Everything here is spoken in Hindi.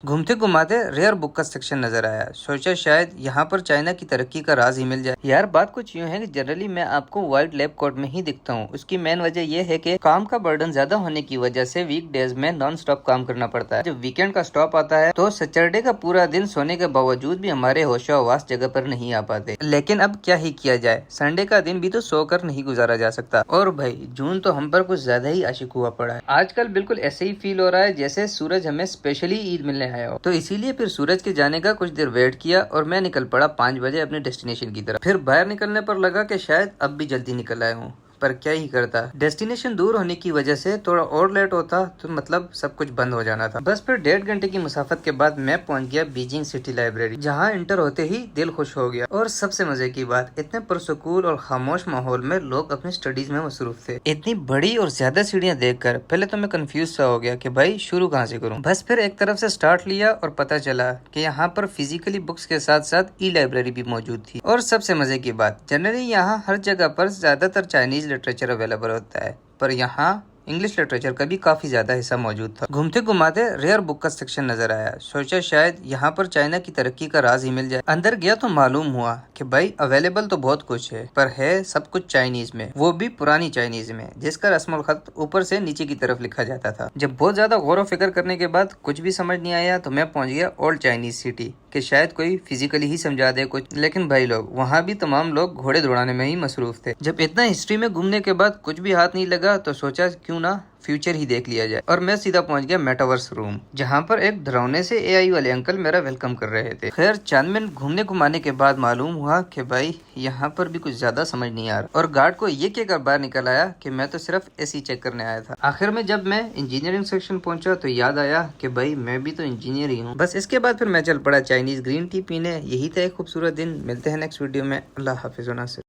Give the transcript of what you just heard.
घूमते घुमाते रेयर बुक का सेक्शन नजर आया। सोचा शायद यहाँ पर चाइना की तरक्की का राज ही मिल जाए। यार बात कुछ यूँ है कि जनरली मैं आपको वाइट लैब कोट में ही दिखता हूँ। उसकी मेन वजह यह है कि काम का बर्डन ज्यादा होने की वजह से वीक डेज में नॉन स्टॉप काम करना पड़ता है। जब वीकेंड का स्टॉप आता है तो सैटरडे का पूरा दिन सोने के बावजूद भी हमारे होशोहवास जगह पर नहीं आ पाते। लेकिन अब क्या ही किया जाए, संडे का दिन भी तो सोकर नहीं गुजारा जा सकता। और भाई जून तो हम पर कुछ ज्यादा ही आशिक हुआ पड़ा है। आजकल बिल्कुल ऐसे ही फील हो रहा है जैसे सूरज हमें स्पेशली ईद मिलने आया हो। तो इसीलिए फिर सूरज के जाने का कुछ देर वेट किया और मैं निकल पड़ा 5 बजे अपने डेस्टिनेशन की तरफ। फिर बाहर निकलने पर लगा कि शायद अब भी जल्दी निकल आया हूँ, पर क्या ही करता, डेस्टिनेशन दूर होने की वजह से थोड़ा और लेट होता तो मतलब सब कुछ बंद हो जाना था। बस फिर 1.5 घंटे की मुसाफत के बाद मैं पहुंच गया बीजिंग सिटी लाइब्रेरी, जहां इंटर होते ही दिल खुश हो गया। और सबसे मजे की बात, इतने पुरसुकून और खामोश माहौल में लोग अपनी स्टडीज में मसरूफ थे। इतनी बड़ी और ज्यादा सीढ़ियां देखकर पहले तो मैं कंफ्यूज सा हो गया कि भाई शुरू कहाँ से करूँ। बस फिर एक तरफ से स्टार्ट लिया और पता चला कि यहाँ पर फिजिकली बुक्स के साथ साथ ई लाइब्रेरी भी मौजूद थी। और सबसे मजे की बात, जनरली यहाँ हर जगह पर ज्यादातर चाइनीज लिटरेचर अवेलेबल होता है, पर यहाँ इंग्लिश लिटरेचर का भी काफी ज्यादा हिस्सा मौजूद था। घूमते घुमाते रेयर बुक का सेक्शन नजर आया। सोचा शायद यहाँ पर चाइना की तरक्की का राज ही मिल जाए। अंदर गया तो मालूम हुआ कि भाई अवेलेबल तो बहुत कुछ है, पर है सब कुछ चाइनीज में, वो भी पुरानी चाइनीज में, जिसका रस्मुल खत ऊपर से नीचे की तरफ लिखा जाता था। जब बहुत ज्यादा गौर व फिक्र करने के बाद कुछ भी समझ नहीं आया तो मैं पहुंच गया ओल्ड चाइनीज सिटी, कि शायद कोई फिजिकली ही समझा दे कुछ। लेकिन भाई लोग वहाँ भी तमाम लोग घोड़े दौड़ाने में ही मसरूफ थे। जब इतना हिस्ट्री में घूमने के बाद कुछ भी हाथ नहीं लगा तो सोचा क्यों ना फ्यूचर ही देख लिया जाए। और मैं सीधा पहुंच गया मेटावर्स रूम, जहाँ पर एक डरावने से एआई वाले अंकल मेरा वेलकम कर रहे थे। खैर चंद मिनट घूमने घुमाने के बाद मालूम हुआ कि भाई यहाँ पर भी कुछ ज्यादा समझ नहीं आ रहा। और गार्ड को ये कहकर बाहर निकल आया कि मैं तो सिर्फ एसी चेक करने आया था। आखिर में जब मैं इंजीनियरिंग सेक्शन पहुंचा तो याद आया कि भाई मैं भी तो इंजीनियर ही हूँ। बस इसके बाद फिर मैं चल पड़ा चाइनीज ग्रीन टी पीने। यही था एक खूबसूरत दिन। मिलते हैं नेक्स्ट वीडियो में। अल्लाह हाफिज़।